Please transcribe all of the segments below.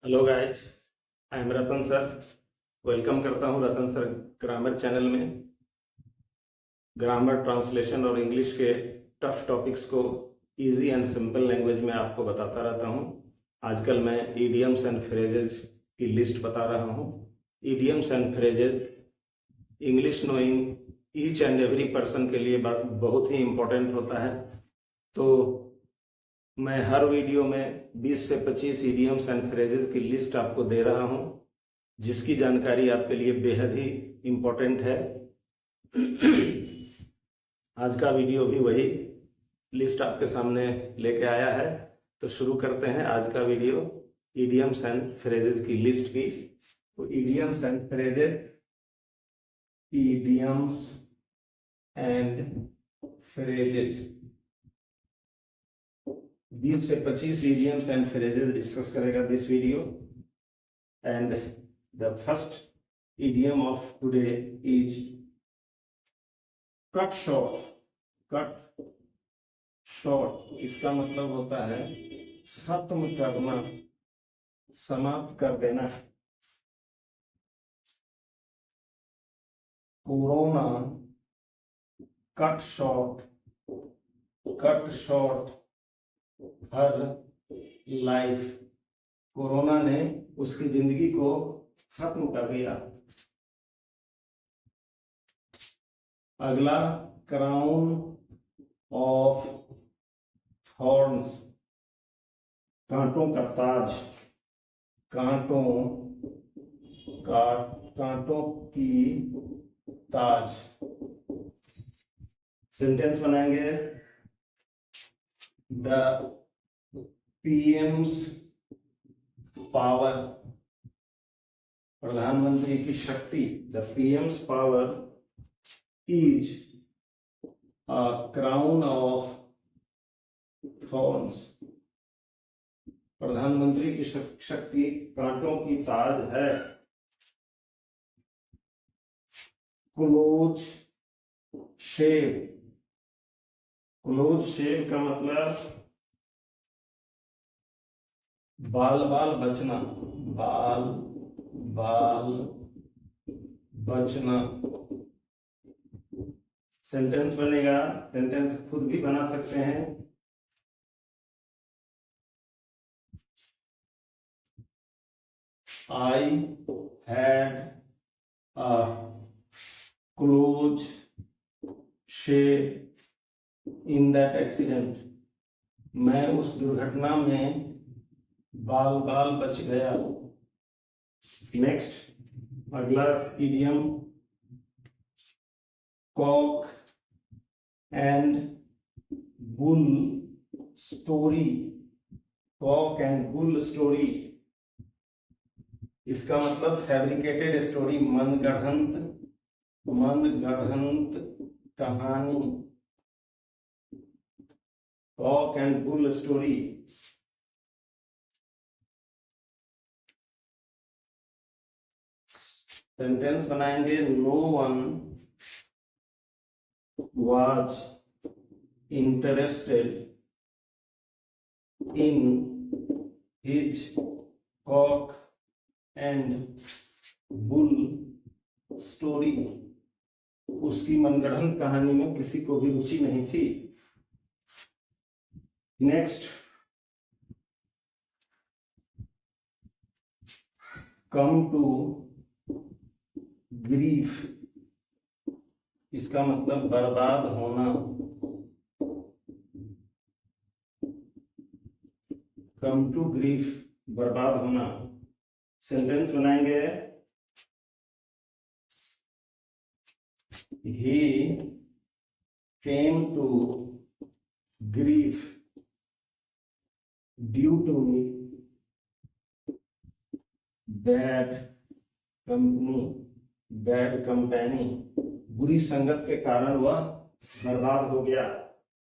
Hello guys, I am Ratan sir. Welcome करता हूँ रतन sir grammar channel में। Grammar, translation और इंग्लिश के टफ टॉपिक्स को इजी एंड सिंपल लैंग्वेज में आपको बताता रहता हूँ। आजकल मैं ईडियम्स एंड फ्रेजेस की लिस्ट बता रहा हूँ। Idioms and phrases English knowing each and every person के लिए बहुत ही इम्पोर्टेंट होता है। तो मैं हर वीडियो में 20 से 25 ईडियम्स एंड फ्रेजेस की लिस्ट आपको दे रहा हूं, जिसकी जानकारी आपके लिए बेहद ही इम्पोर्टेंट है। आज का वीडियो भी वही लिस्ट आपके सामने लेके आया है। तो शुरू करते हैं आज का वीडियो ईडियम्स एंड फ्रेजेस की लिस्ट की। तो idioms and phrases, idioms and phrases 20 से 25 idioms and phrases डिस्कस करेगा this video. And the first idiom of today is cut short. Cut short इसका मतलब होता है खत्म करना, समाप्त कर देना। Corona cut short, cut short हर लाइफ। कोरोना ने उसकी जिंदगी को खत्म कर दिया। अगला, क्राउन ऑफ थॉर्न्स, कांटों का ताज। कांटों का, कांटों की ताज। सेंटेंस बनाएंगे। द पीएम्स पावर, प्रधानमंत्री की शक्ति। The PM's power is a crown of thorns. प्रधानमंत्री की शक्ति कांटों की ताज है। क्लोज शेव। क्लोज शेव का मतलब बाल बाल बचना, बाल बाल बचना। सेंटेंस बनेगा। सेंटेंस खुद भी बना सकते हैं। I had a close shave in that accident. मैं उस दुर्घटना में बाल बाल बच गया। नेक्स्ट, अगला idiom cock and bull story. Cock and bull story इसका मतलब फैब्रिकेटेड स्टोरी, मनगढ़ंत, मनगढ़ंत कहानी। Cock and bull story. Sentence बनाएंगे। No one was interested in his cock and bull story. उसकी मनगढ़ंत कहानी में किसी को भी रुचि नहीं थी। नेक्स्ट, कम टू ग्रीफ इसका मतलब बर्बाद होना। कम टू ग्रीफ बर्बाद होना। सेंटेंस बनाएंगे। he came to grief due to bad company, bad company। बुरी संगत के कारण वह बर्बाद हो गया।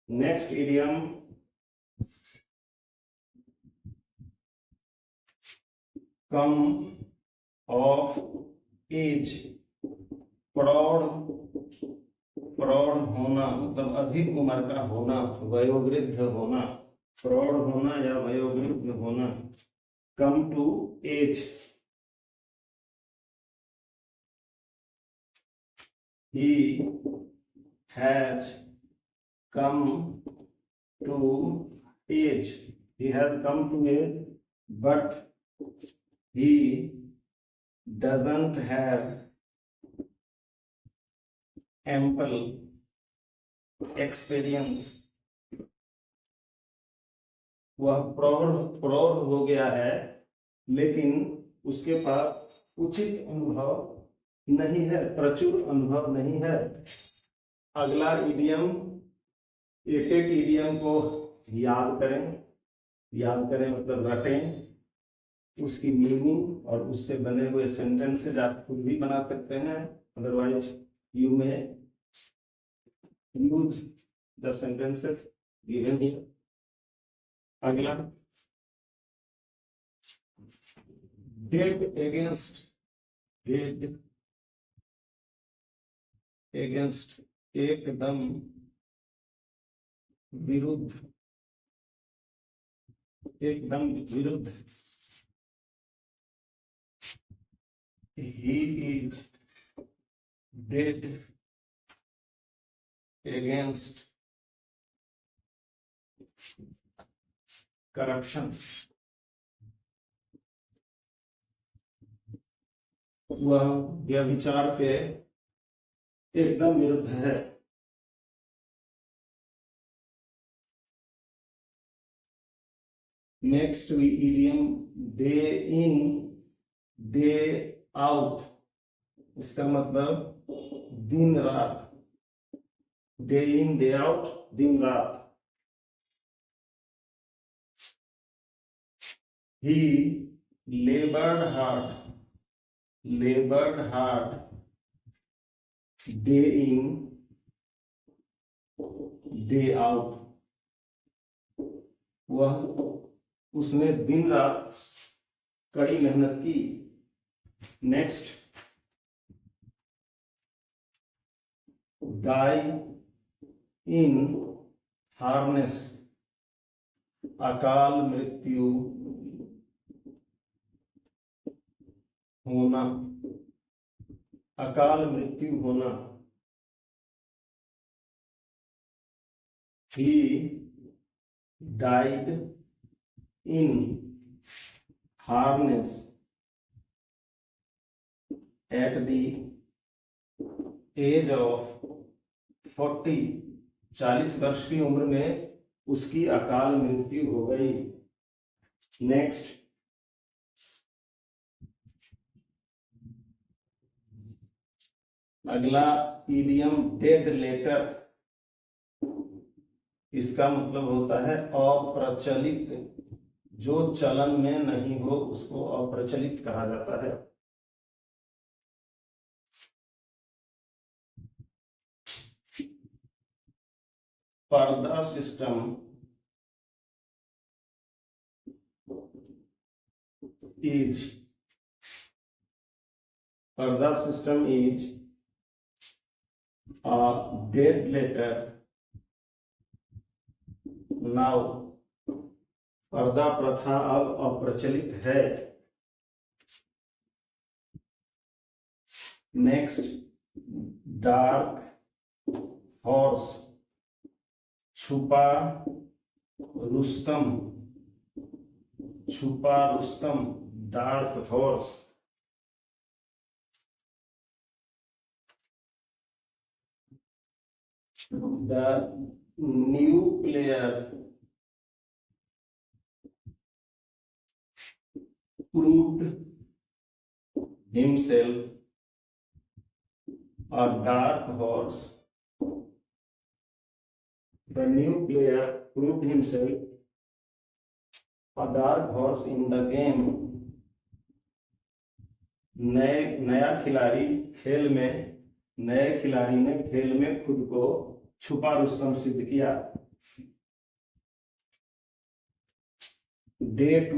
Next idiom come of age. प्रौढ़, प्रौढ़ होना मतलब अधिक उम्र का होना, वयोवृद्ध होना। प्रौढ़ होना या वयोवृद्ध होना। come to age. He has come to age. He has come to age, but he doesn't have ample experience. वह प्रौढ़ हो गया है, लेकिन उसके पास उचित अनुभव नहीं है, प्रचुर अनुभव नहीं है। अगला इडियम, एक एक इडियम को याद करें मतलब रटें, उसकी मीनिंग और उससे बने हुए सेंटेंसेज आप खुद भी बना सकते हैं, otherwise you may use the sentences given here. अगला, डेड अगेंस्ट एकदम विरुद्ध, एकदम विरुद्ध। He is dead against corruption. वह व्यभिचार के एकदम विरुद्ध है। Next idiom day in day out, इसका मतलब दिन रात, डे इन डे आउट, दिन रात। He labored hard day in day out, उसने दिन रात कड़ी मेहनत की। नेक्स्ट, डाई इन हार्नेस, अकाल मृत्यु होना, अकाल मृत्यु होना। He died in harness at the age of 40, 40 वर्ष की उम्र में उसकी अकाल मृत्यु हो गई। नेक्स्ट, अगला इडियम डेड लेटर, इसका मतलब होता है अप्रचलित, जो चलन में नहीं हो उसको अप्रचलित कहा जाता है। पर्दा system is a dead letter now, पर्दा प्रथा अब अप्रचलित है। नेक्स्ट, डार्क हॉर्स, छुपा Rustam, dark horse. The new player proved himself a dark horse. The new player proved himself a dark horse in the game. नया खिलाड़ी ने खेल में खुद को छुपा रुस्तम सिद्ध किया। डे टू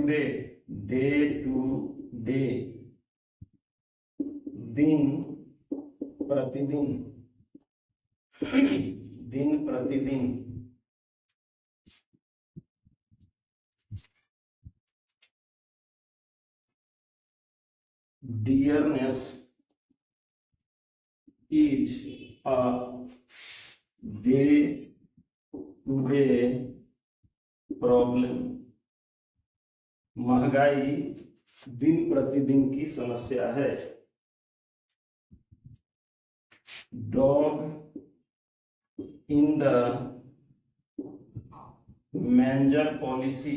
डे, दिन प्रतिदिन। Dearness is a day to day problem. महंगाई दिन प्रतिदिन की समस्या है। Dog in the manager policy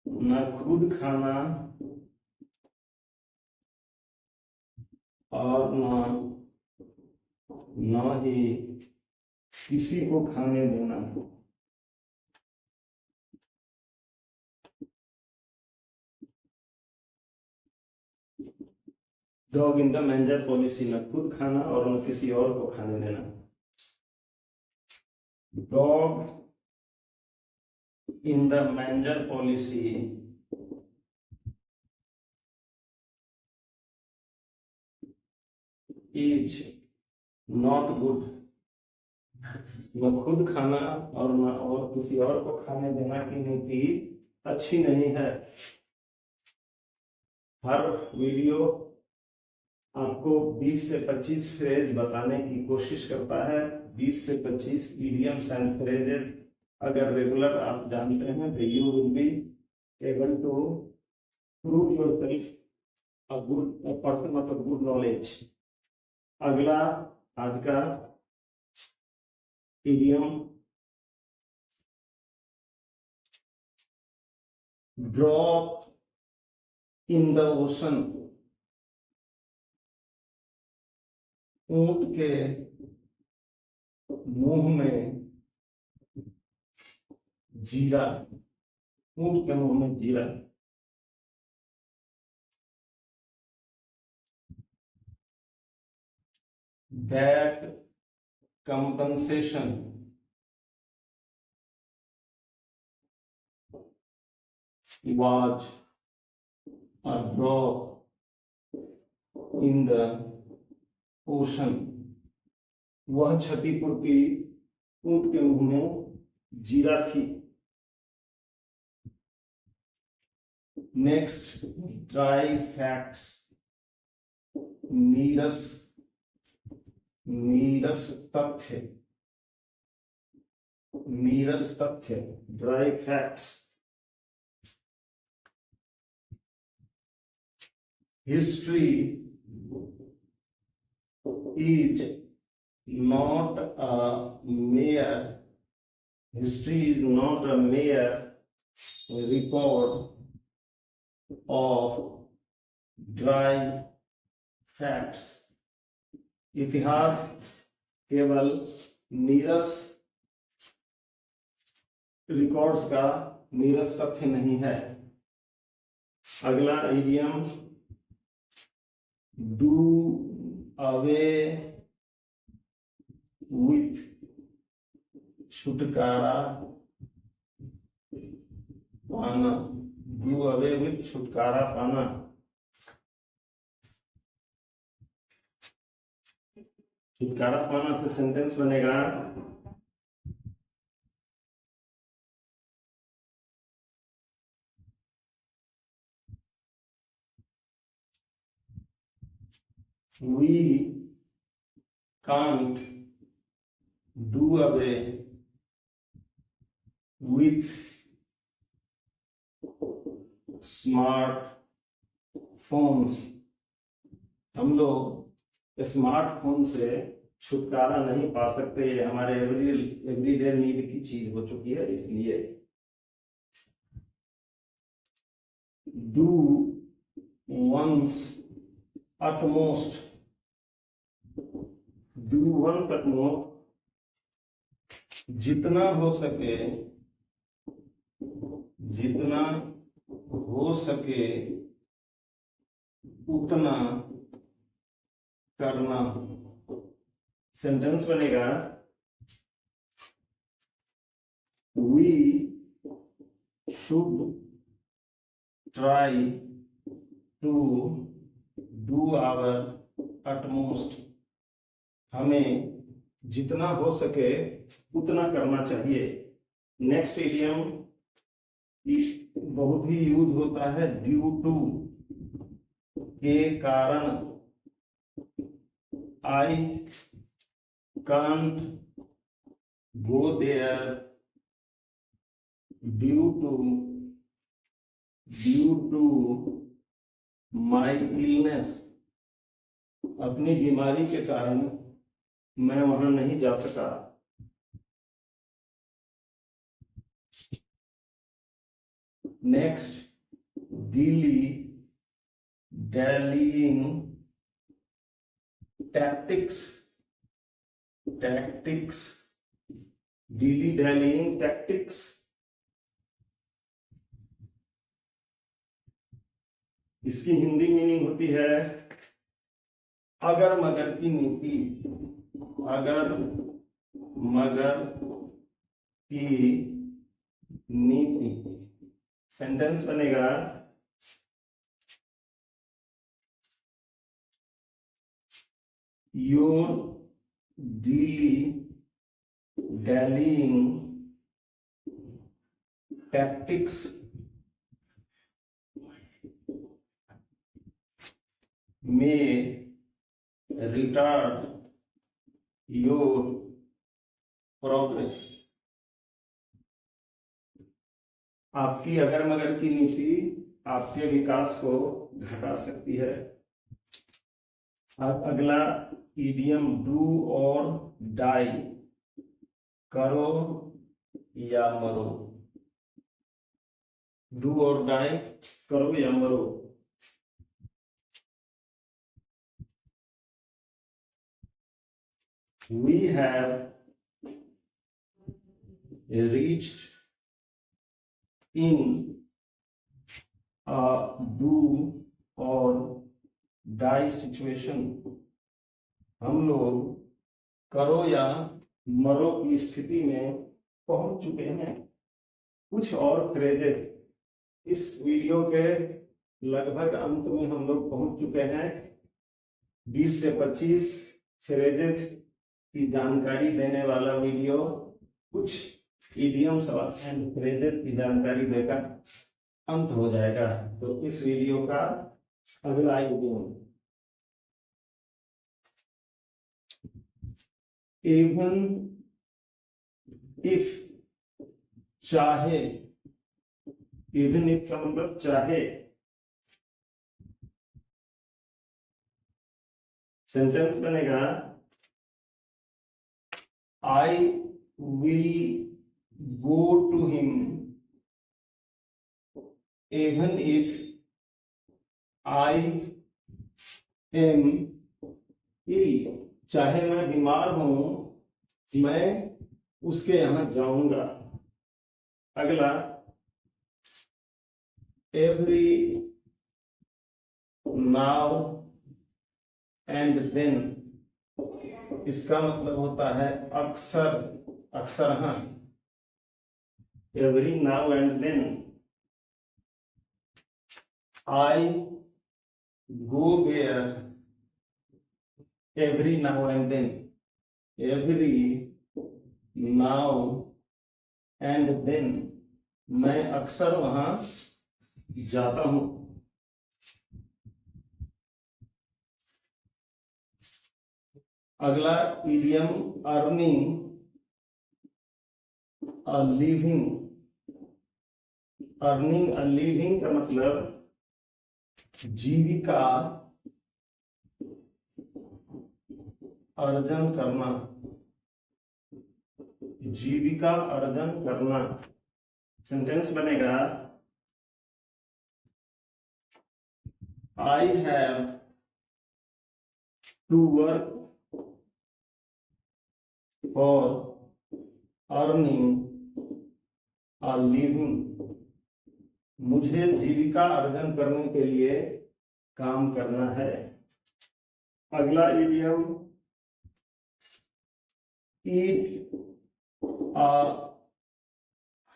न खुद खाना और न ही किसी को खाने देना। Dog in the manager policy, न खुद खाना और न किसी और को खाने देना। Dog in the manger policy is not good। न खुद खाना और न और किसी और को खाने देना की नीति अच्छी नहीं है। हर वीडियो आपको 20 से 25 फ्रेज बताने की कोशिश करता है। 20 से 25 idioms and phrases अगर रेगुलर आप जानते हैं तो you will be able to prove yourself a good person of a good knowledge. अगला आज का idiom drop in the ocean. ऊंट के मुंह में जीरा। ऊंट के मुंह में जीरा। That compensation was a drop in the ocean। वह क्षतिपूर्ति ऊंट के मुंह में जीरा थी। Next dry facts. नीरस तथ्य। नीरस तथ्य dry facts. History is not a mere record of dry facts। इतिहास केवल नीरस रिकॉर्ड्स का नीरस तथ्य नहीं है। अगला इडियम डू अवे विथ। छुटकारा पाना। डू अवे विथ छुटकारा पाना। छुटकारा पाना से सेंटेंस बनेगा we can't do away with smartphones. हम लोग स्मार्टफोन से छुटकारा नहीं पा सकते। ये हमारे एवरीडे नीड की चीज हो चुकी है। इसलिए do one's utmost। do one utmost जितना हो सके उतना करना। सेंटेंस बनेगा we should try to do our utmost। हमें जितना हो सके उतना करना चाहिए। नेक्स्ट इडियम बहुत ही यूज होता है, ड्यू टू के कारण, I can't go there due to my illness, अपनी बीमारी के कारण मैं वहां नहीं जा सका। Next, dailying tactics, dilly-dallying tactics, इसकी हिंदी मीनिंग होती है अगर मगर की नीति, अगर मगर की नीति। सेंटेंस बनेगा, your dilly-dallying tactics may retard your progress, आपकी अगर मगर की नीति आपके विकास को घटा सकती है। अब अगला इडियम, डू और डाई, करो या मरो। डू और डाई, करो या मरो। We have reached in a do or die situation, हम लोग करो या मरो की स्थिति में पहुंच चुके हैं। कुछ और फ्रेजेस, इस वीडियो के लगभग अंत में हम लोग पहुंच चुके हैं। 20 से 25 फ्रेजेस की जानकारी देने वाला वीडियो, कुछ इडियम्स एंड फ्रेजेस की जानकारी देकर अंत हो जाएगा। तो इस वीडियो का अगला इडियम, इवन इफ, चाहे, इवन इफ का मतलब चाहे। सेंटेंस बनेगा, I will go to him even if I am ill, चाहे मैं बीमार हूं मैं उसके यहां जाऊंगा। अगला, every now and then, इसका मतलब होता है अक्सर, अक्सर हाँ। Every now and then, I go there every now and then, every now and then, मैं अक्सर वहां जाता हूं। अगला idiom, earning a living. Earning a living का मतलब जीविका अर्जन करना, जीविका अर्जन करना। सेंटेंस बनेगा, I have to work for earning a living, मुझे जीविका अर्जन करने के लिए काम करना है। अगला idiom, eat a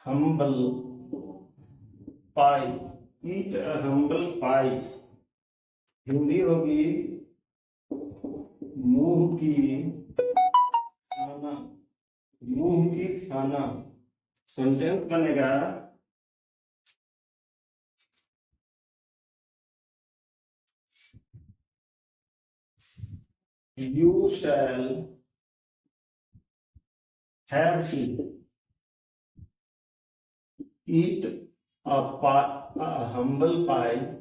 humble pie, eat a humble pie, Hindi होगी मुंह की खाना, मुंह की खाना। सेंटेंस बनेगा, You shall have to eat a humble pie.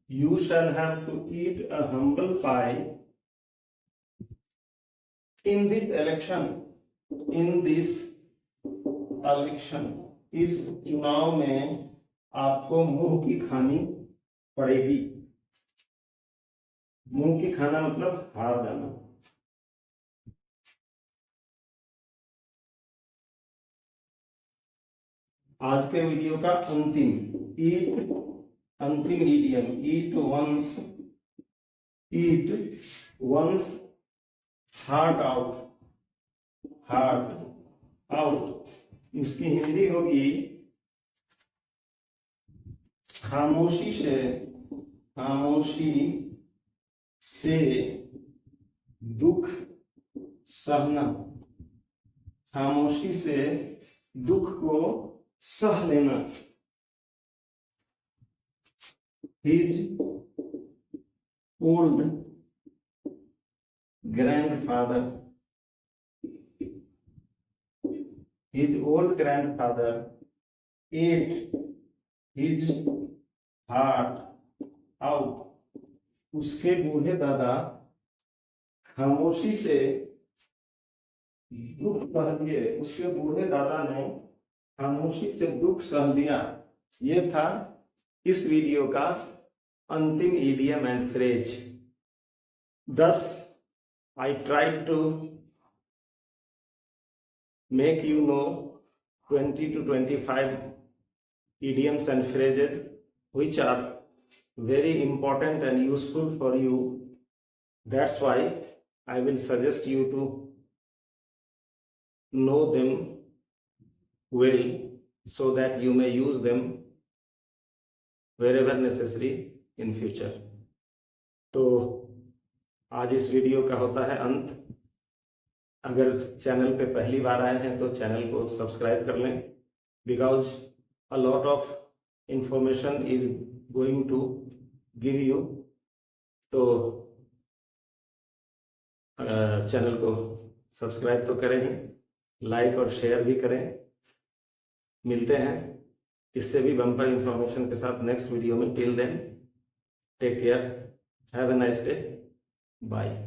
You shall have to eat a humble pie in this election. In this election, इस चुनाव में आपको मुंह की खानी पड़ेगी. मुंह की खाना मतलब हार जाना. आज के वीडियो का अंतिम idiom, eat once heart out. इसकी हिंदी होगी खामोशी से दुख सहना. खामोशी से दुख को सह लेना. His old grandfather ate his heart out. उसके बूढ़े दादा खामोशी से दुख सह लिए. उसके बूढ़े दादा ने खामोशी से दुख सह लिया. ये था इस वीडियो का अंतिम idiom and phrase. Thus, I tried to make you know 20 to 25 idioms and phrases which are very important and useful for you. That's why I will suggest you to know them well so that you may use them wherever necessary in future. तो आज इस video का होता है अंत. अगर channel पे पहली बार आए हैं तो चैनल को सब्सक्राइब कर लें, because a lot of information is going to give you. तो चैनल को सब्सक्राइब तो करें ही, लाइक और शेयर भी करें. मिलते हैं इससे भी बम्पर इंफॉर्मेशन के साथ नेक्स्ट वीडियो में. Till then, take care, have a nice day, bye.